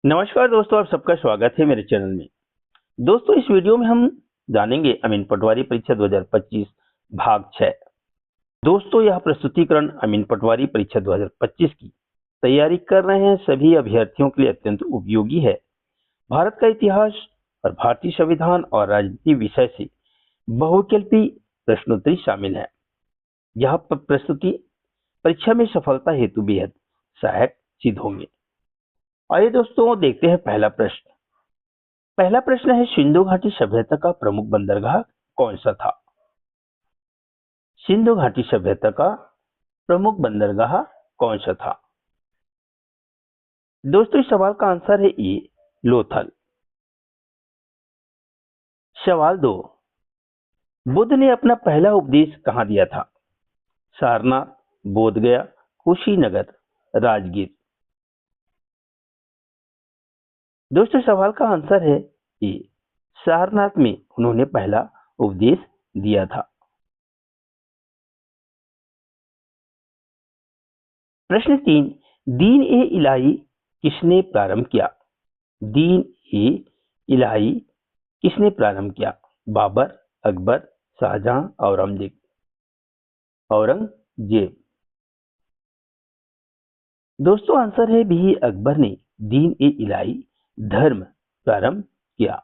नमस्कार दोस्तों, आप सबका स्वागत है मेरे चैनल में। दोस्तों, इस वीडियो में हम जानेंगे अमीन पटवारी परीक्षा 2025 भाग 6। दोस्तों, यह प्रस्तुतिकरण अमीन पटवारी परीक्षा 2025 की तैयारी कर रहे हैं सभी अभ्यर्थियों के लिए अत्यंत उपयोगी है। भारत का इतिहास और भारतीय संविधान और राजनीति विषय से बहुविकल्पी प्रश्नोत्तरी शामिल है। यह प्रस्तुति परीक्षा में सफलता हेतु बेहद सहायक सिद्ध होंगे। आइए दोस्तों, देखते हैं पहला प्रश्न। पहला प्रश्न है, सिंधु घाटी सभ्यता का प्रमुख बंदरगाह कौन सा था? सिंधु घाटी सभ्यता का प्रमुख बंदरगाह कौन सा था? दोस्तों, इस सवाल का आंसर है ए, लोथल। सवाल 2, बुद्ध ने अपना पहला उपदेश कहां दिया था? सारनाथ, बोधगया, कुशीनगर, राजगीर। दोस्तों, सवाल का आंसर है ए, सारनाथ में उन्होंने पहला उपदेश दिया था। प्रश्न 3, दीन ए इलाही किसने प्रारंभ किया? दीन ए इलाही किसने प्रारंभ किया? बाबर, अकबर, शाहजहां, औरंगजेब। दोस्तों, आंसर है बी, अकबर ने दीन ए इलाही धर्म प्रारंभ किया।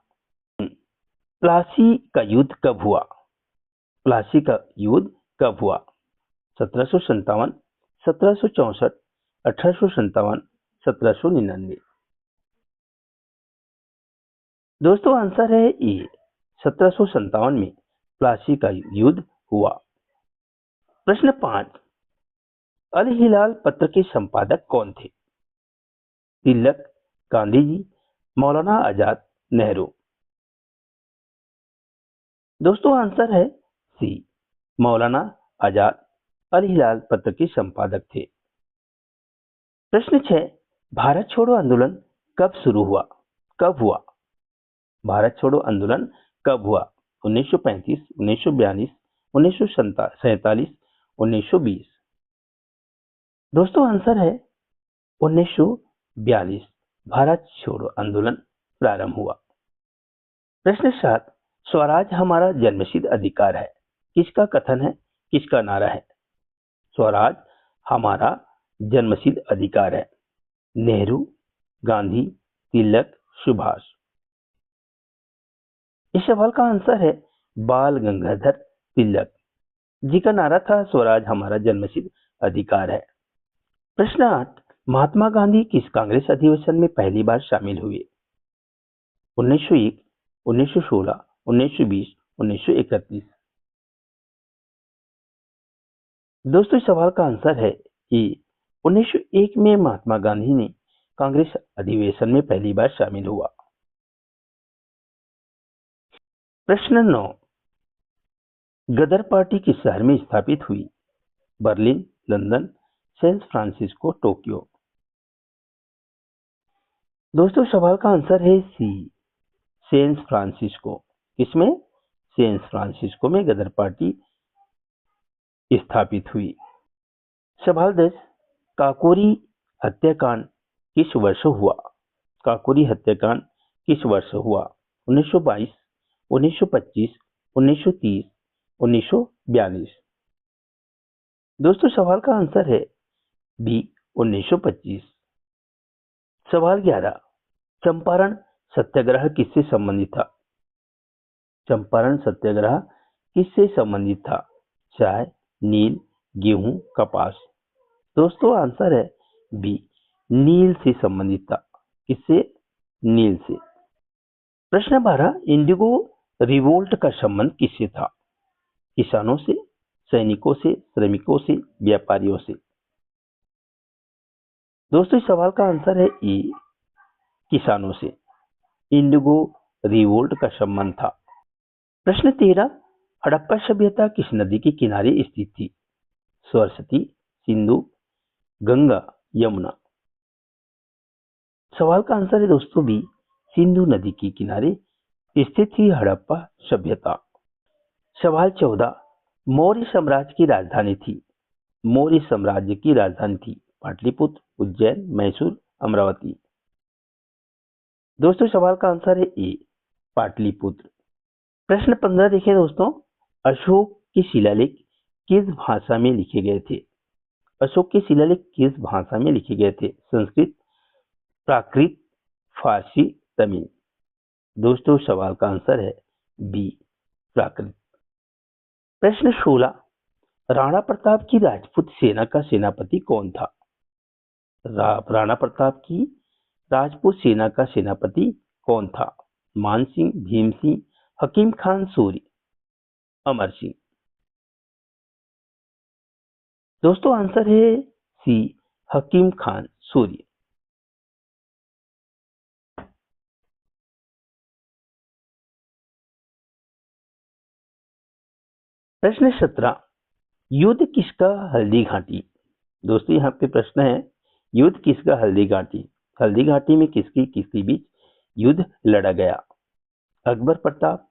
प्लासी का युद्ध कब हुआ? प्लासी का युद्ध कब हुआ? 1757, 1764, 1857, 1799। दोस्तों, आंसर है ए, 1757 में प्लासी का युद्ध हुआ। प्रश्न 5, अल हिलाल पत्र के संपादक कौन थे? तिलक, गांधी जी, मौलाना आजाद, नेहरू। दोस्तों, आंसर है सी, मौलाना आजाद अल हिलाल पत्र के संपादक थे। प्रश्न 6, भारत छोड़ो आंदोलन कब शुरू हुआ? कब हुआ? भारत छोड़ो आंदोलन कब हुआ? 1935, 1942, 1947, 1920। दोस्तों, आंसर है 1942, भारत छोड़ो आंदोलन प्रारंभ हुआ। प्रश्न 7, स्वराज हमारा जन्मसिद्ध अधिकार है किसका कथन है, किसका नारा है? स्वराज हमारा जन्मसिद्ध अधिकार है। नेहरू, गांधी, तिलक, सुभाष। इस सवाल का आंसर है बाल गंगाधर तिलक जी का नारा था स्वराज हमारा जन्मसिद्ध अधिकार है। प्रश्न 8, महात्मा गांधी किस कांग्रेस अधिवेशन में पहली बार शामिल हुए? 1901, 1916, 1920, 1931। दोस्तों, इस सवाल का आंसर है ए, 1901 में महात्मा गांधी ने कांग्रेस अधिवेशन में पहली बार शामिल हुआ। प्रश्न 9, गदर पार्टी किस शहर में स्थापित हुई? Berlin, London, San Francisco, Tokyo. दोस्तों, सवाल का आंसर है सी, सैन फ्रांसिस्को। किसमें? सैन फ्रांसिस्को में गदर पार्टी स्थापित हुई। सवाल 10, काकोरी हत्याकांड किस वर्ष हुआ? काकोरी हत्याकांड किस वर्ष हुआ? 1922, 1925, 1930, 1942। दोस्तों, सवाल का आंसर है बी, 1925। सवाल 11, चंपारण सत्याग्रह किससे संबंधित था? चंपारण सत्याग्रह किससे संबंधित था? चाय, नील, गेहूं, कपास। दोस्तों, आंसर है बी, नील से संबंधित था। किससे? नील से। प्रश्न 12, इंडिगो रिवोल्ट का संबंध किससे था? किसानों से, सैनिकों से, श्रमिकों से, व्यापारियों से। दोस्तों, इस सवाल का आंसर है ए, किसानों से। इंडिगो रिवोल्ट का संबंध था। प्रश्न 13, हड़प्पा सभ्यता किस नदी के किनारे स्थित थी? सरस्वती, सिंधु, गंगा, यमुना। सवाल का आंसर है दोस्तों बी, सिंधु नदी के किनारे स्थित थी हड़प्पा सभ्यता। सवाल 14, मौर्य साम्राज्य की राजधानी थी? मौर्य साम्राज्य की राजधानी थी पाटलिपुत्र, उज्जैन, मैसूर, अमरावती। दोस्तों सवाल का आंसर है ए, पाटलिपुत्र। प्रश्न 15 देखें दोस्तों, अशोक के शिलालेख किस भाषा में लिखे गए थे? अशोक के शिलालेख किस भाषा में लिखे गए थे? संस्कृत, प्राकृत, फारसी, तमिल। दोस्तों सवाल का आंसर है बी, प्राकृत। प्रश्न 16, राणा प्रताप की राजपूत सेना का सेनापति कौन था? राणा प्रताप की राजपूत सेना का सेनापति कौन था? मान सिंह, भीम सिंह, हकीम खान सूरी, अमर सिंह। दोस्तों आंसर है सी, हकीम खान सूरी। प्रश्न 17, युद्ध किसका हल्दी घाटी? दोस्तों यहाँ पे प्रश्न है, युद्ध किसका हल्दी घाटी? हल्दी घाटी में किसकी किसके बीच युद्ध लड़ा गया? अकबर प्रताप,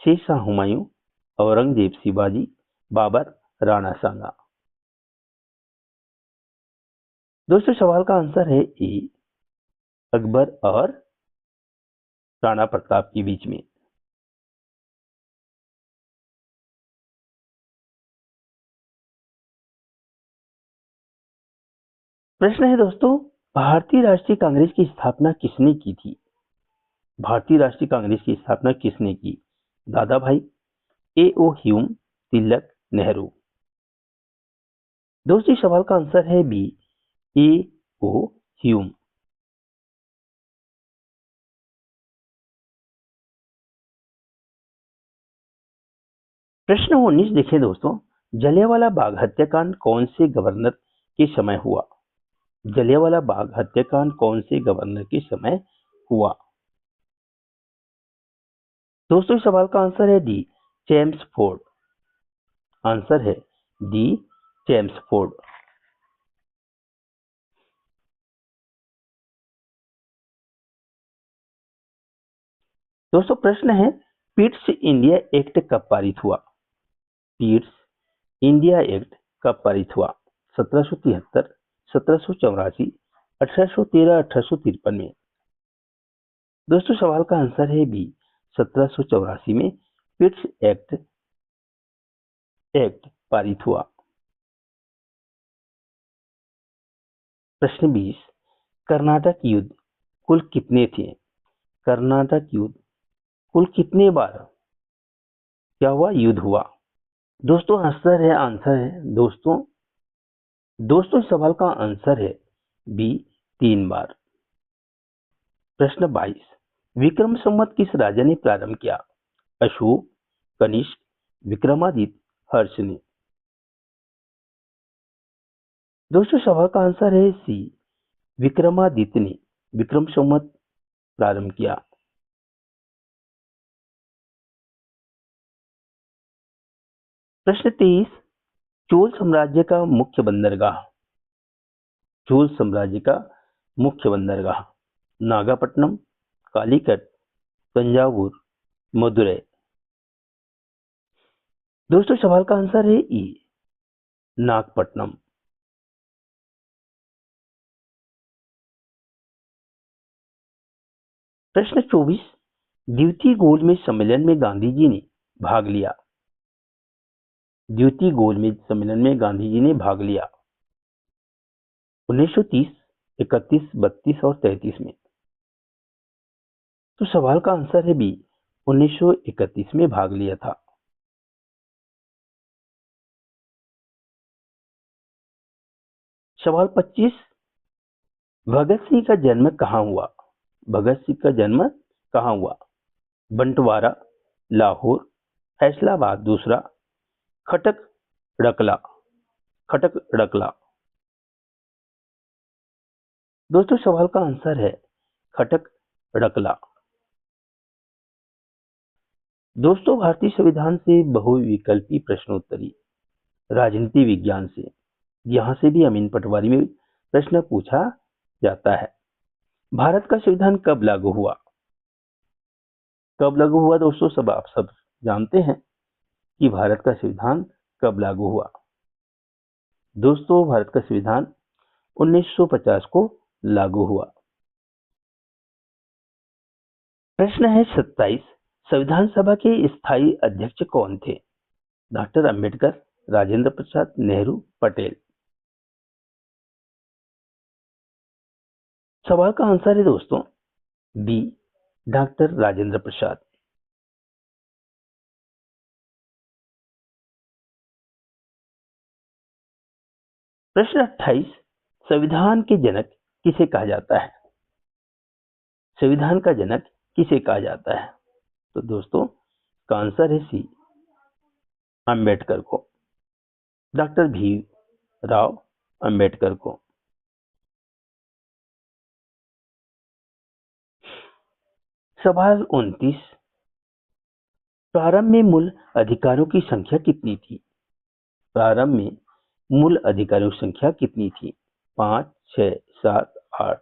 शेर शाह हुमायूं, औरंगजेब शिवाजी, बाबर, राणा सांगा। दोस्तों सवाल का आंसर है ए, अकबर और राणा प्रताप के बीच में। प्रश्न है दोस्तों, भारतीय राष्ट्रीय कांग्रेस की स्थापना किसने की थी? भारतीय राष्ट्रीय कांग्रेस की स्थापना किसने की? दादा भाई, ए ओ ह्यूम, तिलक, नेहरू। दोस्तों सवाल का आंसर है बी, ए ओ ह्यूम। प्रश्न 19 देखें दोस्तों, जलियांवाला बाग हत्याकांड कौन से गवर्नर के समय हुआ? जलियांवाला बाग हत्याकांड कौन से गवर्नर के समय हुआ? दोस्तों इस सवाल का आंसर है डी, जेम्स फोर्ड। आंसर है डी, जेम्स फोर्ड। दोस्तों प्रश्न है, पिट्स इंडिया एक्ट कब पारित हुआ? पिट्स इंडिया एक्ट कब पारित हुआ? 1773, 1784, 1813, 1853 में। दोस्तों सवाल का आंसर है बी, 1784 में पिट्स एक्ट पारित हुआ। प्रश्न 20, कर्नाटक युद्ध कुल कितने थे? कर्नाटक युद्ध कुल कितने बार क्या हुआ, युद्ध हुआ? दोस्तों आंसर है दोस्तों इस सवाल का आंसर है बी, 3 बार। प्रश्न 22, विक्रम संवत किस राजा ने प्रारंभ किया? अशोक, कनिष्क, विक्रमादित्य, हर्ष ने। दोस्तों सवाल का आंसर है सी, विक्रमादित्य ने विक्रम संवत प्रारंभ किया। प्रश्न 23, चोल साम्राज्य का मुख्य बंदरगाह। चोल साम्राज्य का मुख्य बंदरगाह नागापट्टनम, कालीकट, तंजावुर, मदुरै। दोस्तों सवाल का आंसर है ई, नागपट्टनम। प्रश्न 24, द्वितीय गोलमेज सम्मेलन में गांधी जी ने भाग लिया। द्वितीय गोलमेज सम्मेलन में गांधी जी ने भाग लिया 1930, 31, 32 और 33 में। तो सवाल का आंसर है बी, 1931 में भाग लिया था। सवाल 25, भगत सिंह का जन्म कहाँ हुआ? भगत सिंह का जन्म कहाँ हुआ? बंटवारा, लाहौर, फैसलाबाद दूसरा, खटक रकला, खटक रकला। दोस्तों सवाल का आंसर है खटक रकला। दोस्तों भारतीय संविधान से बहुविकल्पी प्रश्नोत्तरी राजनीति विज्ञान से, यहाँ से भी अमीन पटवारी में प्रश्न पूछा जाता है। भारत का संविधान कब लागू हुआ? कब लागू हुआ दोस्तों, आप सब जानते हैं कि भारत का संविधान कब लागू हुआ। दोस्तों भारत का संविधान 1950 को लागू हुआ। प्रश्न है 27। संविधान सभा के स्थायी अध्यक्ष कौन थे? डॉक्टर अंबेडकर, राजेंद्र प्रसाद, नेहरू, पटेल। सवाल का आंसर है दोस्तों बी, डॉक्टर राजेंद्र प्रसाद। प्रश्न 28। संविधान के जनक किसे कहा जाता है? संविधान का जनक किसे कहा जाता है? तो दोस्तों का आंसर है सी, अंबेडकर को, डॉक्टर भी राव अंबेडकर को। सवाल 29। प्रारंभ में मूल अधिकारों की संख्या कितनी थी? प्रारंभ में मूल अधिकारियों की संख्या कितनी थी? 5, 6, 7, 8।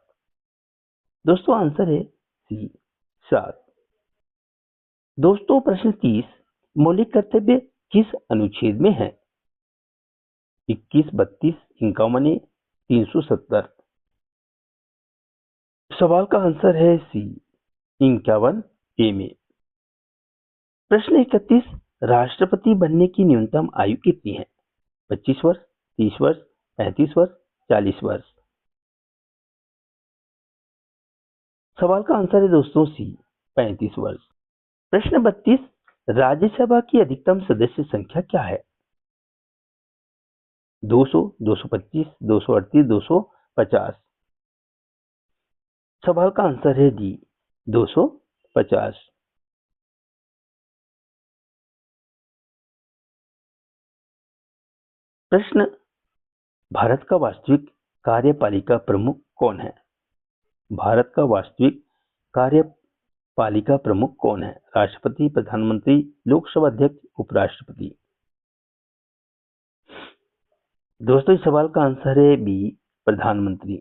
दोस्तों आंसर है सी, 7। दोस्तों प्रश्न 30। मौलिक कर्तव्य किस अनुच्छेद में है? 21, 32, 51, 370। सवाल का आंसर है सी, 51 ए में। प्रश्न 31। राष्ट्रपति बनने की न्यूनतम आयु कितनी है? 25 वर्ष, 30 वर्ष, 35 वर्ष, 40 वर्ष। सवाल का आंसर है दोस्तों सी, 35 वर्ष। प्रश्न 32। राज्यसभा की अधिकतम सदस्य संख्या क्या है? 200, 225, 238, 250। सवाल का आंसर है डी, 250। प्रश्न। भारत का वास्तविक कार्यपालिका प्रमुख कौन है? भारत का वास्तविक कार्यपालिका प्रमुख कौन है? राष्ट्रपति, प्रधानमंत्री, लोकसभा अध्यक्ष, उपराष्ट्रपति। दोस्तों इस सवाल का आंसर है बी, प्रधानमंत्री।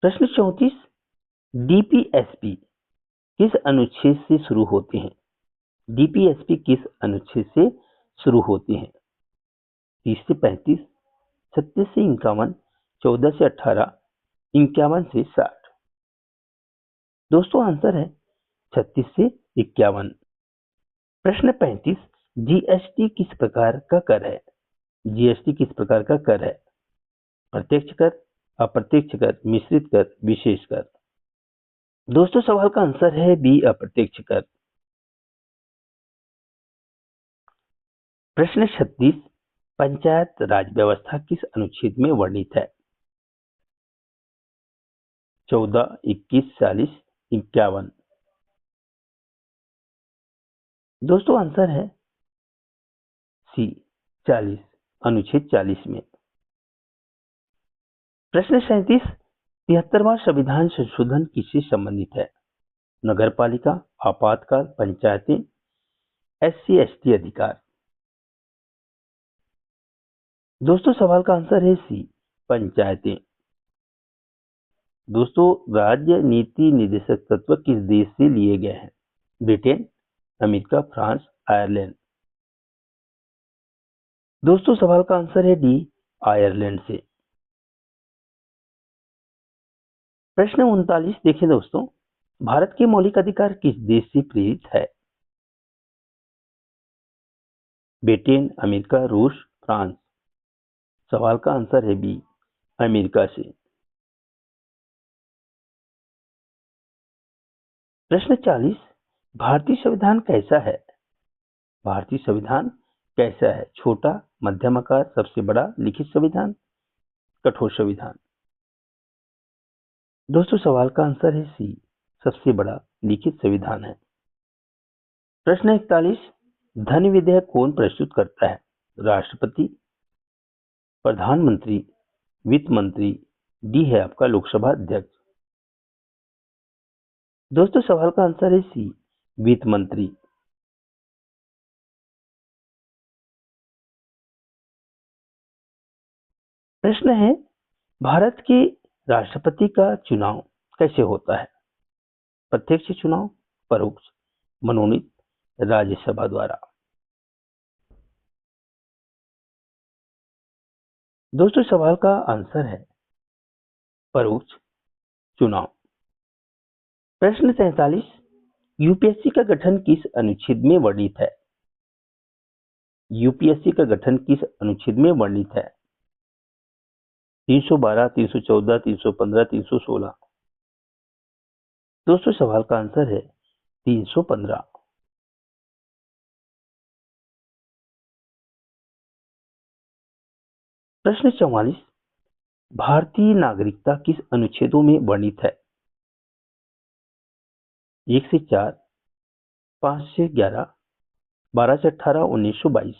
प्रश्न 34। डीपीएसपी किस अनुच्छेद से शुरू होते हैं? डीपीएसपी किस अनुच्छेद से शुरू होते हैं? 30 से 35, 36 से 51, 14 से 18, 51 से 60। दोस्तों आंसर है 36 से 51। प्रश्न 35। जीएसटी किस प्रकार का कर है? जीएसटी किस प्रकार का कर है? प्रत्यक्ष कर, अप्रत्यक्ष कर, मिश्रित कर, विशेष कर। दोस्तों सवाल का आंसर है बी, अप्रत्यक्ष कर। प्रश्न 36। पंचायत राज व्यवस्था किस अनुच्छेद में वर्णित है? 14, 21, 40, 51। दोस्तों आंसर है सी, 40, अनुच्छेद 40 में। प्रश्न 37। 73वां संविधान संशोधन किससे संबंधित है? नगरपालिका, आपातकाल, पंचायतें, एससी एसटी अधिकार। दोस्तों सवाल का आंसर है सी, पंचायतें। दोस्तों राज्य नीति निर्देशक तत्व किस देश से लिए गए हैं? Britain, America, France, Ireland. दोस्तों सवाल का आंसर है डी, आयरलैंड से। प्रश्न 39। देखिए दोस्तों, भारत के मौलिक अधिकार किस देश से प्रेरित है? ब्रिटेन, अमेरिका, रूस, फ्रांस। सवाल का आंसर है बी, अमेरिका से। प्रश्न 40। भारतीय संविधान कैसा है? भारतीय संविधान कैसा है? छोटा, मध्यम आकार, सबसे बड़ा, लिखित संविधान, कठोर संविधान। दोस्तों सवाल का आंसर है सी, सबसे बड़ा लिखित संविधान है। प्रश्न 41। धन विधेयक कौन प्रस्तुत करता है? राष्ट्रपति, प्रधानमंत्री, वित्त मंत्री, डी है आपका लोकसभा अध्यक्ष। दोस्तों सवाल का आंसर है सी, वित्त मंत्री। प्रश्न है, भारत के राष्ट्रपति का चुनाव कैसे होता है? प्रत्यक्ष चुनाव, परोक्ष, मनोनीत, राज्यसभा द्वारा। दोस्तों सवाल का आंसर है परोक्ष चुनाव। प्रश्न 43, यूपीएससी का गठन किस अनुच्छेद में वर्णित है? यूपीएससी का गठन किस अनुच्छेद में वर्णित है? 312, 314, 315, 316। दोस्तों सवाल का आंसर है 315। प्रश्न 44, भारतीय नागरिकता किस अनुच्छेदों में वर्णित है? 1 से 4, 5 से 11, 12 से 18, 1922।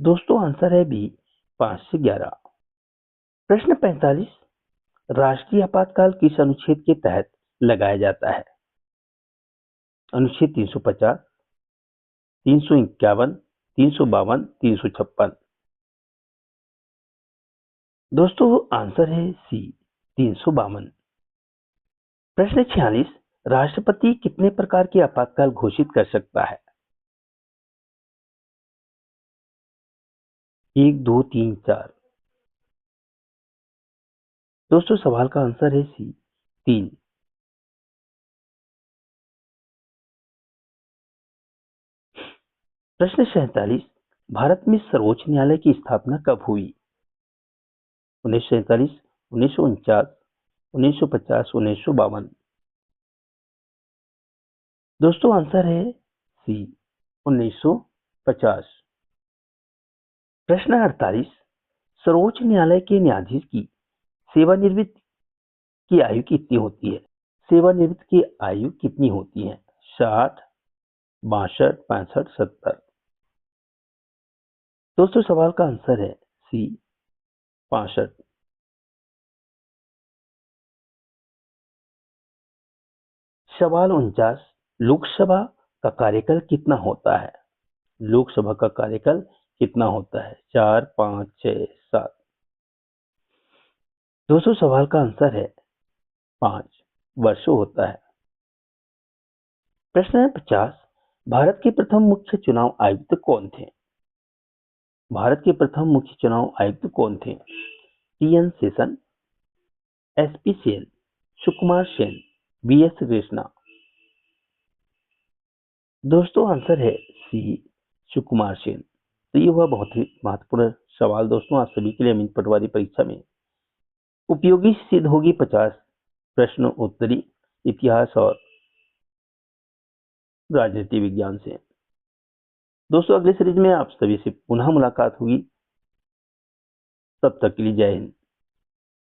दोस्तों आंसर है बी 5 से 11। प्रश्न 45, राष्ट्रीय आपातकाल किस अनुच्छेद के तहत लगाया जाता है? अनुच्छेद 350, 351, 352, 356। दोस्तों आंसर है सी 352। प्रश्न 46, राष्ट्रपति कितने प्रकार के आपातकाल घोषित कर सकता है? 1, 2, 3, 4। दोस्तों सवाल का आंसर है सी 3। प्रश्न 47, भारत में सर्वोच्च न्यायालय की स्थापना कब हुई? 1947, 1949, 1950, 1952। दोस्तों आंसर है सी 1950। प्रश्न 48, सर्वोच्च न्यायालय के न्यायाधीश की सेवानिवृत्ति की आयु कितनी होती है? सेवानिवृत्ति की आयु कितनी होती है? 60, 62, 65, 70। दोस्तों सवाल का आंसर है सी 65। सवाल 49, लोकसभा का कार्यकाल कितना होता है? लोकसभा का कार्यकाल कितना होता है? 4, 5, 6, 7। दोस्तों सवाल का आंसर है 5 वर्ष होता है। प्रश्न है 50, भारत के प्रथम मुख्य चुनाव आयुक्त कौन थे? भारत के प्रथम मुख्य चुनाव आयुक्त कौन थे? TN. Seshan, SP. Sen, Sukumar Sen, BS. Krishna. दोस्तों आंसर है सी सुकुमार सेन। तो ये हुआ बहुत ही महत्वपूर्ण सवाल दोस्तों आप सभी के लिए अमीन पटवारी परीक्षा में उपयोगी सिद्ध होगी। 50 प्रश्न उत्तरी इतिहास और राजनीति विज्ञान से। दोस्तों अगले सीरीज में आप सभी से पुनः मुलाकात होगी। तब तक के लिए जय हिंद।